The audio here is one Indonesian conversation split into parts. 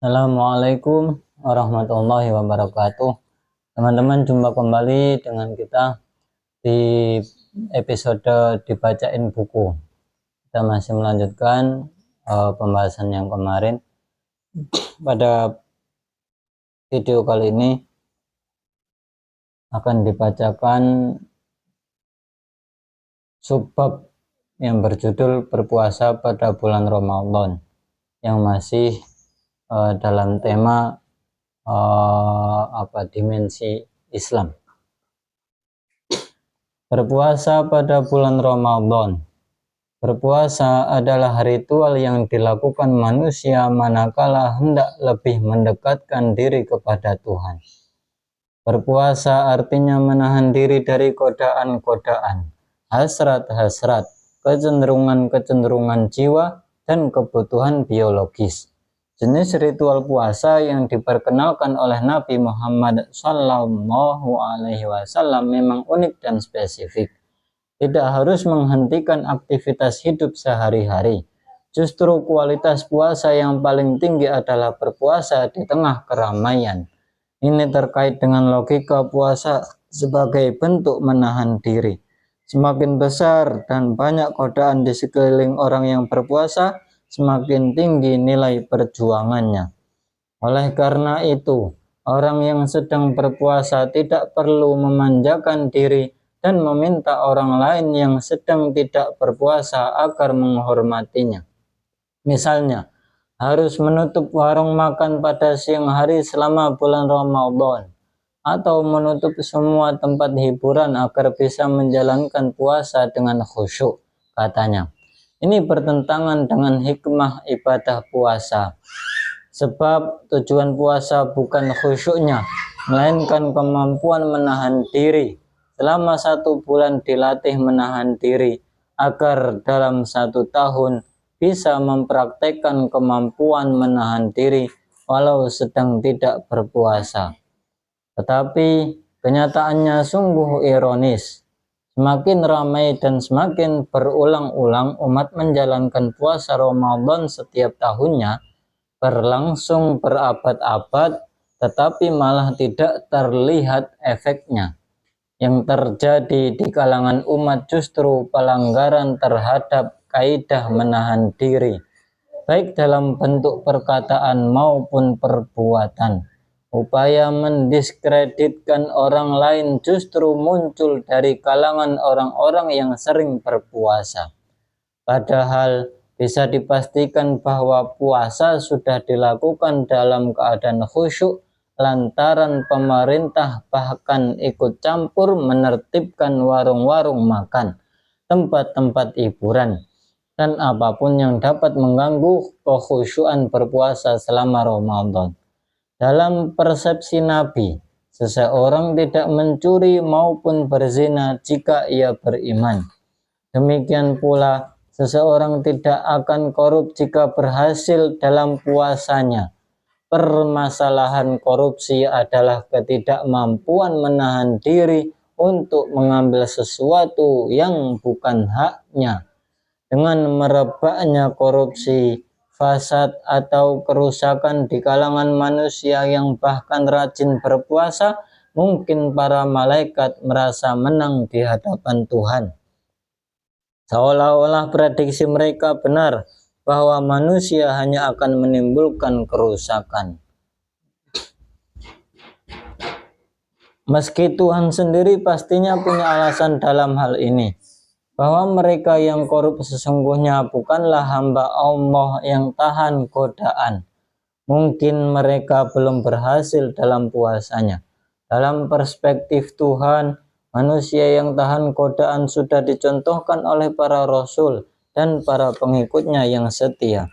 Assalamualaikum warahmatullahi wabarakatuh. Teman-teman, jumpa kembali dengan kita di episode dibacain buku. Kita masih melanjutkan pembahasan yang kemarin. Pada video kali ini akan dibacakan subbab yang berjudul berpuasa pada bulan Ramadan, yang masih dalam tema dimensi Islam. Berpuasa pada bulan Ramadan. Berpuasa adalah ritual yang dilakukan manusia manakala hendak lebih mendekatkan diri kepada Tuhan. Berpuasa artinya menahan diri dari godaan-godaan, hasrat-hasrat, kecenderungan-kecenderungan jiwa, dan kebutuhan biologis. Jenis ritual puasa yang diperkenalkan oleh Nabi Muhammad SAW memang unik dan spesifik. Tidak harus menghentikan aktivitas hidup sehari-hari. Justru kualitas puasa yang paling tinggi adalah berpuasa di tengah keramaian. Ini terkait dengan logika puasa sebagai bentuk menahan diri. Semakin besar dan banyak godaan di sekeliling orang yang berpuasa, semakin tinggi nilai perjuangannya. Oleh karena itu, orang yang sedang berpuasa tidak perlu memanjakan diri dan meminta orang lain yang sedang tidak berpuasa agar menghormatinya. Misalnya, harus menutup warung makan pada siang hari selama bulan Ramadan, atau menutup semua tempat hiburan agar bisa menjalankan puasa dengan khusyuk, katanya. Ini bertentangan dengan hikmah ibadah puasa. Sebab tujuan puasa bukan khusyuknya, melainkan kemampuan menahan diri. Selama 1 bulan dilatih menahan diri, agar dalam 1 tahun bisa mempraktekkan kemampuan menahan diri walau sedang tidak berpuasa. Tetapi kenyataannya sungguh ironis. Semakin ramai dan semakin berulang-ulang umat menjalankan puasa Ramadan setiap tahunnya, berlangsung berabad-abad, tetapi malah tidak terlihat efeknya. Yang terjadi di kalangan umat justru pelanggaran terhadap kaidah menahan diri, baik dalam bentuk perkataan maupun perbuatan. Upaya mendiskreditkan orang lain justru muncul dari kalangan orang-orang yang sering berpuasa. Padahal bisa dipastikan bahwa puasa sudah dilakukan dalam keadaan khusyuk lantaran pemerintah bahkan ikut campur menertibkan warung-warung makan, tempat-tempat hiburan, dan apapun yang dapat mengganggu kekhusyuan berpuasa selama Ramadan. Dalam persepsi Nabi, seseorang tidak mencuri maupun berzina jika ia beriman. Demikian pula, seseorang tidak akan korup jika berhasil dalam puasanya. Permasalahan korupsi adalah ketidakmampuan menahan diri untuk mengambil sesuatu yang bukan haknya. Dengan merebaknya korupsi, fasad atau kerusakan di kalangan manusia yang bahkan rajin berpuasa, mungkin para malaikat merasa menang di hadapan Tuhan. Seolah-olah prediksi mereka benar bahwa manusia hanya akan menimbulkan kerusakan. Meski Tuhan sendiri pastinya punya alasan dalam hal ini, bahwa mereka yang korup sesungguhnya bukanlah hamba Allah yang tahan godaan. Mungkin mereka belum berhasil dalam puasanya. Dalam perspektif Tuhan, manusia yang tahan godaan sudah dicontohkan oleh para rasul dan para pengikutnya yang setia.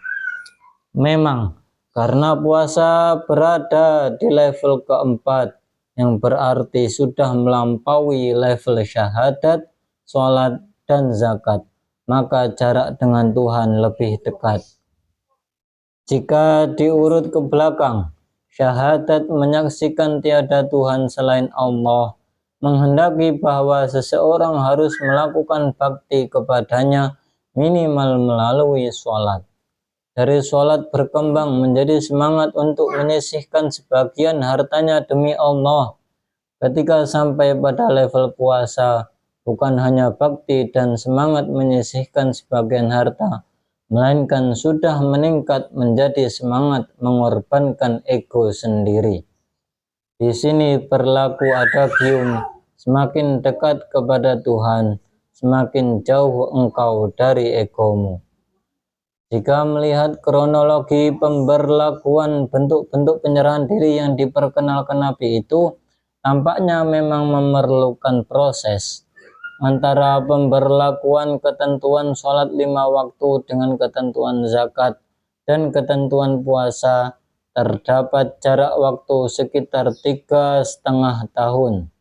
Memang, karena puasa berada di level keempat, yang berarti sudah melampaui level syahadat, sholat, dan zakat, maka jarak dengan Tuhan lebih dekat. Jika diurut ke belakang, syahadat menyaksikan tiada Tuhan selain Allah, menghendaki bahwa seseorang harus melakukan bakti kepadanya minimal melalui sholat. dari sholat berkembang menjadi semangat untuk menyisihkan sebagian hartanya demi Allah. Ketika sampai pada level puasa, bukan hanya bakti dan semangat menyisihkan sebagian harta, melainkan sudah meningkat menjadi semangat mengorbankan ego sendiri. Di sini berlaku adagium, semakin dekat kepada Tuhan, semakin jauh engkau dari egomu. Jika melihat kronologi pemberlakuan bentuk-bentuk penyerahan diri yang diperkenalkan Nabi itu, tampaknya memang memerlukan proses antara pemberlakuan ketentuan sholat 5 waktu dengan ketentuan zakat dan ketentuan puasa. Terdapat jarak waktu sekitar 3,5 tahun,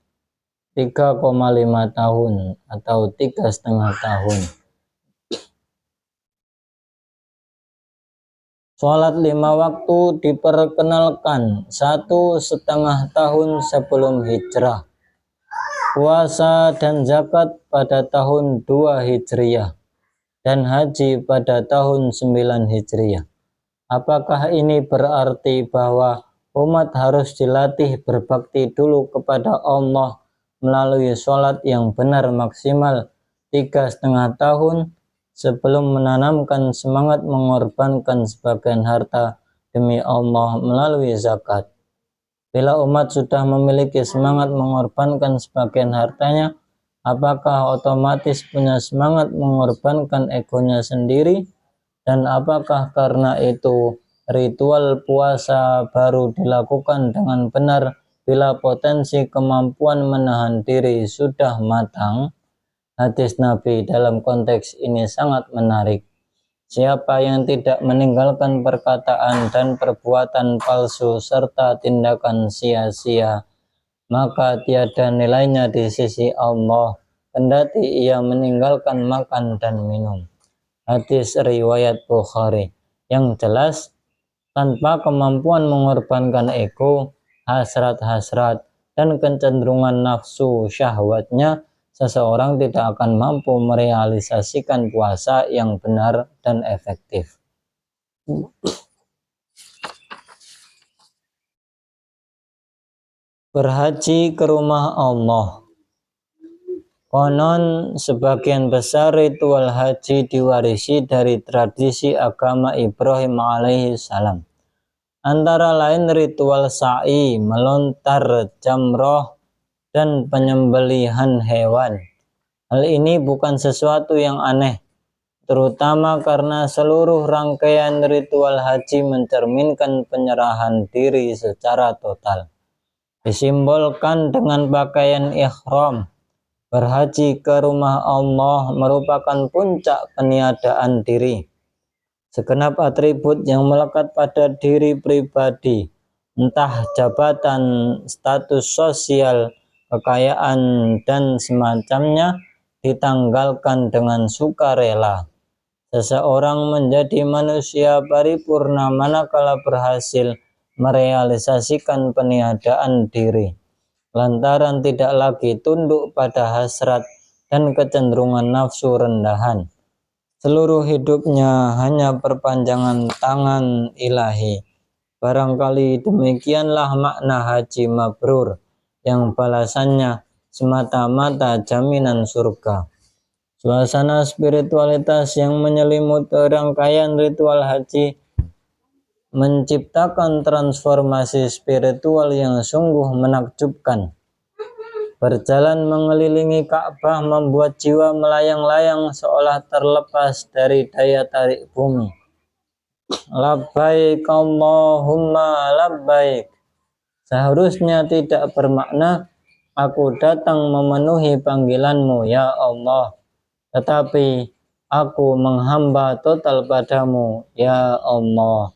3,5 tahun atau 3,5 tahun. Sholat 5 waktu diperkenalkan 1,5 tahun sebelum hijrah. Puasa dan zakat pada tahun 2 Hijriah. Dan haji pada tahun 9 Hijriah. Apakah ini berarti bahwa umat harus dilatih berbakti dulu kepada Allah melalui sholat yang benar maksimal 3,5 tahun sebelum menanamkan semangat mengorbankan sebagian harta demi Allah melalui zakat? Bila umat sudah memiliki semangat mengorbankan sebagian hartanya, apakah otomatis punya semangat mengorbankan egonya sendiri? Dan apakah karena itu ritual puasa baru dilakukan dengan benar bila potensi kemampuan menahan diri sudah matang? Hadis Nabi dalam konteks ini sangat menarik. Siapa yang tidak meninggalkan perkataan dan perbuatan palsu serta tindakan sia-sia, maka tiada nilainya di sisi Allah, kendati ia meninggalkan makan dan minum. Hadis riwayat Bukhari. Yang jelas, tanpa kemampuan mengorbankan ego, hasrat-hasrat, dan kecenderungan nafsu syahwatnya, seseorang tidak akan mampu merealisasikan puasa yang benar dan efektif. Berhaji ke rumah Allah. Konon sebagian besar ritual haji diwarisi dari tradisi agama Ibrahim alaihi salam. Antara lain ritual sa'i, melontar jamroh, dan penyembelihan hewan. Hal ini bukan sesuatu yang aneh, terutama karena seluruh rangkaian ritual haji mencerminkan penyerahan diri secara total. Disimbolkan dengan pakaian ihram. Berhaji ke rumah Allah merupakan puncak peniadaan diri. Segenap atribut yang melekat pada diri pribadi, entah jabatan, status sosial, kekayaan, dan semacamnya, ditanggalkan dengan sukarela. Seseorang menjadi manusia paripurna manakala berhasil merealisasikan peniadaan diri, lantaran tidak lagi tunduk pada hasrat dan kecenderungan nafsu rendahan. Seluruh hidupnya hanya perpanjangan tangan ilahi. Barangkali demikianlah makna haji mabrur, yang balasannya semata-mata jaminan surga. Suasana spiritualitas yang menyelimuti rangkaian ritual haji menciptakan transformasi spiritual yang sungguh menakjubkan. Berjalan mengelilingi Ka'bah membuat jiwa melayang-layang seolah terlepas dari daya tarik bumi. Labbaik Allahumma labbaik. Seharusnya tidak bermakna aku datang memenuhi panggilanmu ya Allah, tetapi aku menghamba total padamu ya Allah.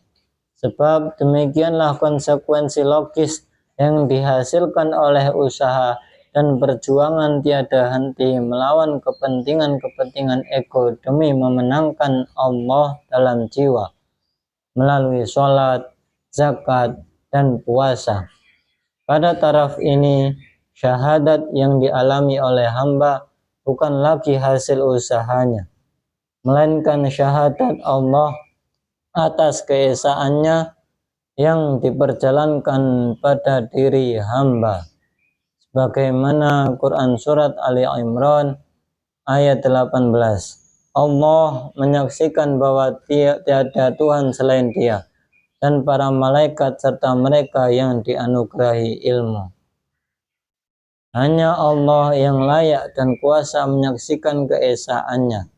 Sebab demikianlah konsekuensi logis yang dihasilkan oleh usaha dan perjuangan tiada henti melawan kepentingan-kepentingan ego demi memenangkan Allah dalam jiwa melalui sholat, zakat, dan puasa. Pada taraf ini, syahadat yang dialami oleh hamba bukan lagi hasil usahanya, melainkan syahadat Allah atas keesaannya yang diperjalankan pada diri hamba. Sebagaimana Quran Surat Ali Imran ayat 18. Allah menyaksikan bahwa tiada Tuhan selain Dia, dan para malaikat serta mereka yang dianugerahi ilmu. Hanya Allah yang layak dan kuasa menyaksikan keesaannya,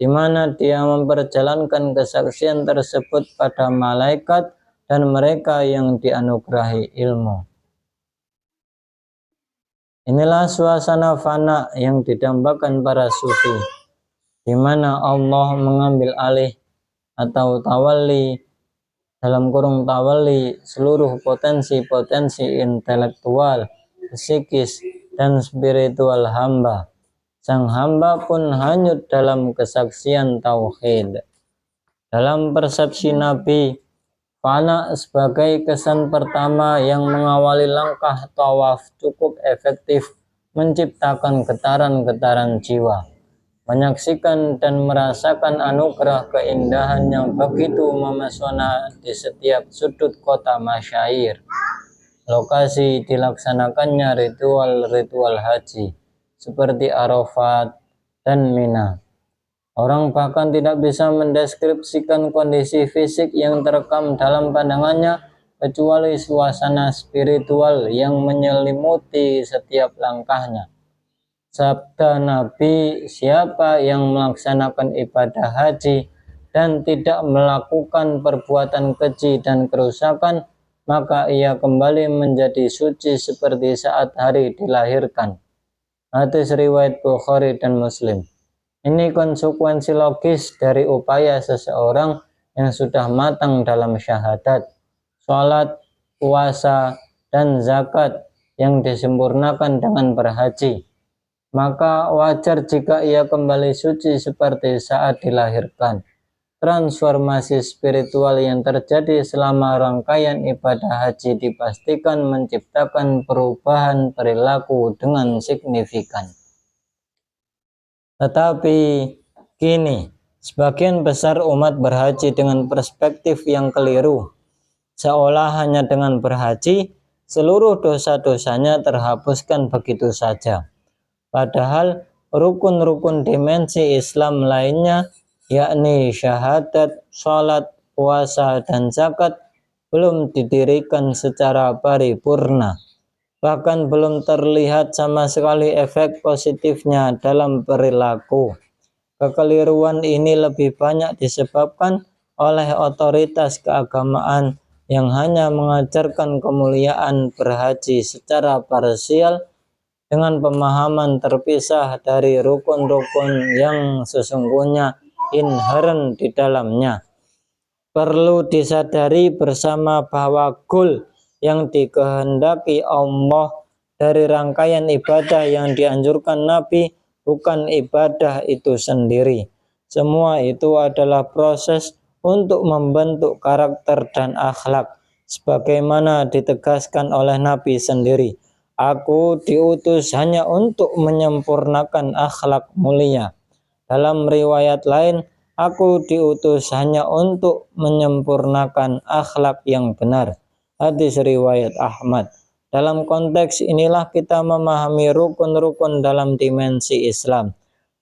di mana Dia memperjalankan kesaksian tersebut pada malaikat dan mereka yang dianugerahi ilmu. Inilah suasana fana yang didambakan para sufi, di mana Allah mengambil alih atau tawalli, dalam kurung tawalli, seluruh potensi-potensi intelektual, psikis, dan spiritual hamba. Sang hamba pun hanyut dalam kesaksian tauhid. Dalam persepsi Nabi, fana sebagai kesan pertama yang mengawali langkah tawaf cukup efektif menciptakan getaran-getaran jiwa, menyaksikan dan merasakan anugerah keindahan yang begitu memesona di setiap sudut kota masyair, lokasi dilaksanakannya ritual-ritual haji seperti Arafat dan Mina. Orang bahkan tidak bisa mendeskripsikan kondisi fisik yang terekam dalam pandangannya, kecuali suasana spiritual yang menyelimuti setiap langkahnya. Sabda Nabi, siapa yang melaksanakan ibadah haji dan tidak melakukan perbuatan keji dan kerusakan, maka ia kembali menjadi suci seperti saat hari dilahirkan. Hadis riwayat Bukhari dan Muslim. Ini konsekuensi logis dari upaya seseorang yang sudah matang dalam syahadat, sholat, puasa, dan zakat yang disempurnakan dengan berhaji. Maka wajar jika ia kembali suci seperti saat dilahirkan. Transformasi spiritual yang terjadi selama rangkaian ibadah haji dipastikan menciptakan perubahan perilaku dengan signifikan. Tetapi kini, sebagian besar umat berhaji dengan perspektif yang keliru, seolah hanya dengan berhaji, seluruh dosa-dosanya terhapuskan begitu saja. Padahal rukun-rukun dimensi Islam lainnya, yakni syahadat, sholat, puasa, dan zakat, belum didirikan secara paripurna. Bahkan belum terlihat sama sekali efek positifnya dalam perilaku. Kekeliruan ini lebih banyak disebabkan oleh otoritas keagamaan yang hanya mengajarkan kemuliaan berhaji secara parsial dengan pemahaman terpisah dari rukun-rukun yang sesungguhnya inheren di dalamnya. Perlu disadari bersama bahwa goal yang dikehendaki Allah dari rangkaian ibadah yang dianjurkan Nabi bukan ibadah itu sendiri. Semua itu adalah proses untuk membentuk karakter dan akhlak, sebagaimana ditegaskan oleh Nabi sendiri. Aku diutus hanya untuk menyempurnakan akhlak mulia. Dalam riwayat lain, aku diutus hanya untuk menyempurnakan akhlak yang benar. Hadis riwayat Ahmad. Dalam konteks inilah kita memahami rukun-rukun dalam dimensi Islam,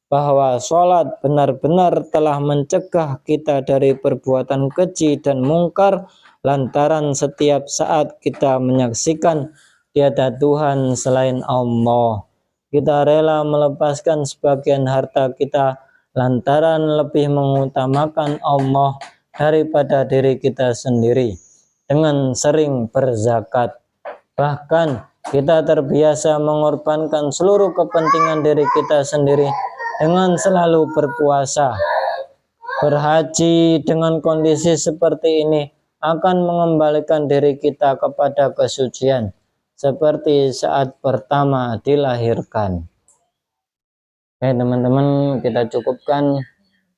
bahwa sholat benar-benar telah mencegah kita dari perbuatan keji dan mungkar lantaran setiap saat kita menyaksikan tiada Tuhan selain Allah. Kita rela melepaskan sebagian harta kita lantaran lebih mengutamakan Allah daripada diri kita sendiri dengan sering berzakat. Bahkan kita terbiasa mengorbankan seluruh kepentingan diri kita sendiri dengan selalu berpuasa. Berhaji dengan kondisi seperti ini akan mengembalikan diri kita kepada kesucian seperti saat pertama dilahirkan. Oke teman-teman, kita cukupkan,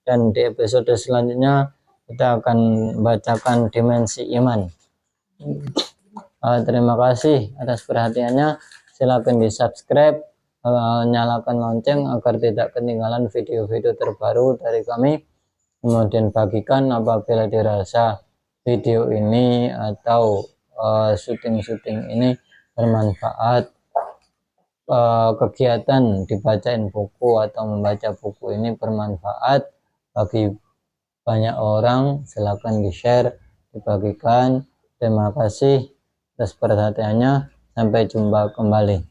dan di episode selanjutnya kita akan bacakan dimensi iman. Terima kasih atas perhatiannya. Silakan di subscribe, nyalakan lonceng agar tidak ketinggalan video-video terbaru dari kami. kemudian bagikan apabila dirasa video ini atau syuting-syuting ini bermanfaat. Kegiatan dibacain buku atau membaca buku ini bermanfaat bagi banyak orang, silakan di-share, dibagikan. Terima kasih atas perhatiannya, sampai jumpa kembali.